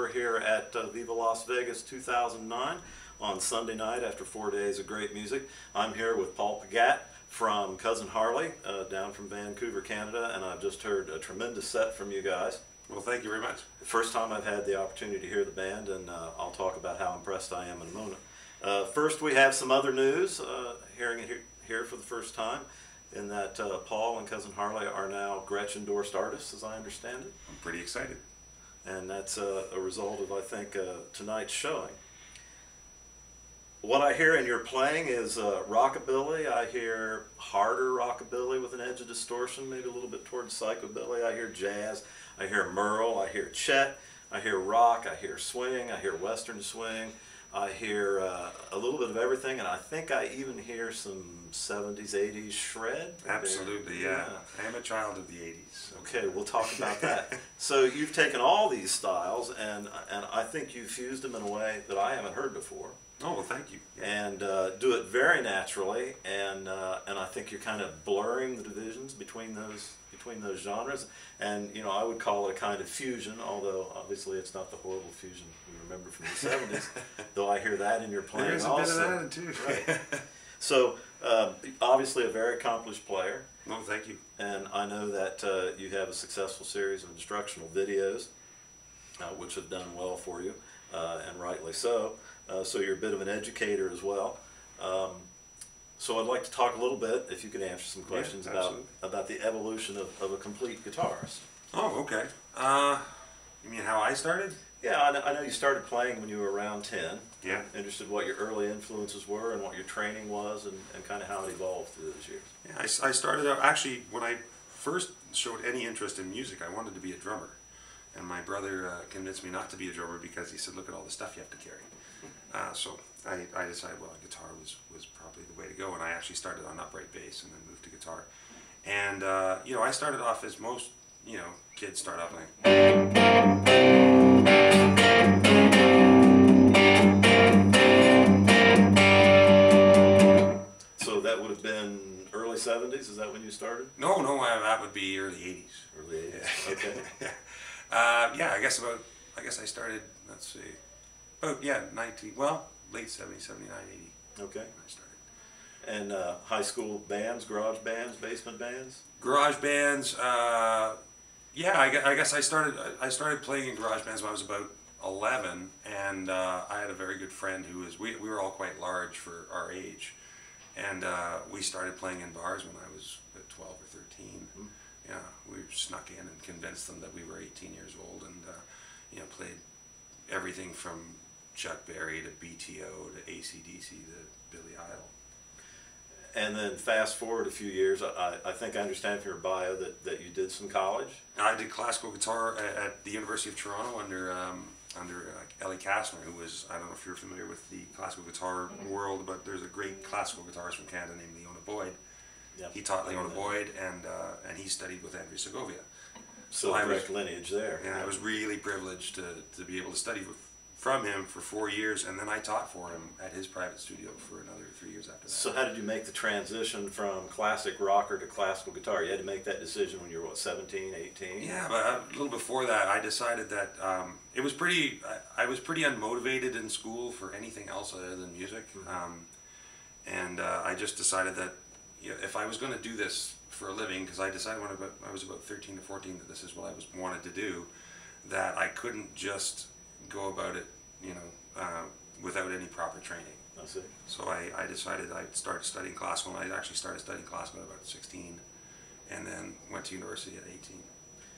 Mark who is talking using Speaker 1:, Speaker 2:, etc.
Speaker 1: We're here at Viva Las Vegas 2009 on Sunday night after 4 days of great music. I'm here with Paul Pigat from Cousin Harley down from Vancouver, Canada, and I've just heard a tremendous set from you guys.
Speaker 2: Well, thank you very much.
Speaker 1: First time I've had the opportunity to hear the band, and I'll talk about how impressed I am in a moment. First, we have some other news, hearing it here for the first time, in that Paul and Cousin Harley are now Gretsch-endorsed artists, as I understand it.
Speaker 2: I'm pretty excited.
Speaker 1: And that's a result of, I think, tonight's showing. What I hear in your playing is rockabilly. I hear harder rockabilly with an edge of distortion, maybe a little bit towards psychobilly. I hear jazz. I hear Merle. I hear Chet. I hear rock. I hear swing. I hear western swing. I hear a little bit of everything, and I think I even hear some 70s, 80s shred.
Speaker 2: Absolutely, yeah. I am a child of the 80s.
Speaker 1: Okay, we'll talk about that. So you've taken all these styles, and I think you've fused them in a way that I haven't heard before.
Speaker 2: Oh, well, thank you. Yeah.
Speaker 1: And do it very naturally, and I think you're kind of blurring the divisions between those genres. And you know, I would call it a kind of fusion, although obviously it's not the horrible fusion we remember from the 70s. Though I hear that in your playing
Speaker 2: There's
Speaker 1: also.
Speaker 2: a bit of that too.
Speaker 1: Right. So obviously a very accomplished player.
Speaker 2: Well, thank you.
Speaker 1: And I know that you have a successful series of instructional videos, which have done well for you, and rightly so. So you're a bit of an educator as well. So I'd like to talk a little bit, if you could answer some questions about the evolution of a complete guitarist.
Speaker 2: Oh, okay. You mean how I started?
Speaker 1: Yeah, I know you started playing when you were around 10.
Speaker 2: Yeah.
Speaker 1: Interested in what your early influences were and what your training was, and kind of how it evolved through those years.
Speaker 2: Yeah, I started out, actually, when I first showed any interest in music, I wanted to be a drummer. And my brother convinced me not to be a drummer because he said, look at all the stuff you have to carry. So I decided, well, guitar was probably the way to go, and I actually started on upright bass and then moved to guitar. And, you know, I started off as most, you know, kids start off like...
Speaker 1: So that would have been early 70s, is that when you started?
Speaker 2: No, that would be early 80s.
Speaker 1: Early 80s, okay.
Speaker 2: Yeah, I guess I started, let's see, late 70s, 79, 80.
Speaker 1: Okay.
Speaker 2: I started.
Speaker 1: And high school bands, garage bands, basement bands?
Speaker 2: Garage bands, yeah, I guess I started playing in garage bands when I was about 11, and I had a very good friend who was, we were all quite large for our age, and we started playing in bars when I was 12 or 13. Mm-hmm. Yeah, we snuck in and convinced them that we were 18 years old, and you know, played everything from Chuck Berry to BTO to AC/DC to Billy Idol.
Speaker 1: And then fast forward a few years, I think I understand from your bio that you did some college?
Speaker 2: I did classical guitar at the University of Toronto under Ellie Kastner, who was, I don't know if you're familiar with the classical guitar world, but there's a great classical guitarist from Canada named Leona Boyd. Yep. He taught Leona Boyd, and he studied with Andrew Segovia.
Speaker 1: So direct lineage there.
Speaker 2: And I was really privileged to be able to study from him for 4 years, and then I taught for him at his private studio for another 3 years after that.
Speaker 1: So how did you make the transition from classic rocker to classical guitar? You had to make that decision when you were, what, 17, 18?
Speaker 2: Yeah, but a little before that, I decided that it was I was pretty unmotivated in school for anything else other than music. And I just decided that, you know, if I was going to do this for a living, because I decided when I was about 13 to 14 that this is what I wanted to do, that I couldn't just go about it, you know, without any proper training.
Speaker 1: I see.
Speaker 2: So I decided I'd start studying classical, and I actually started studying classical at about 16, and then went to university at 18.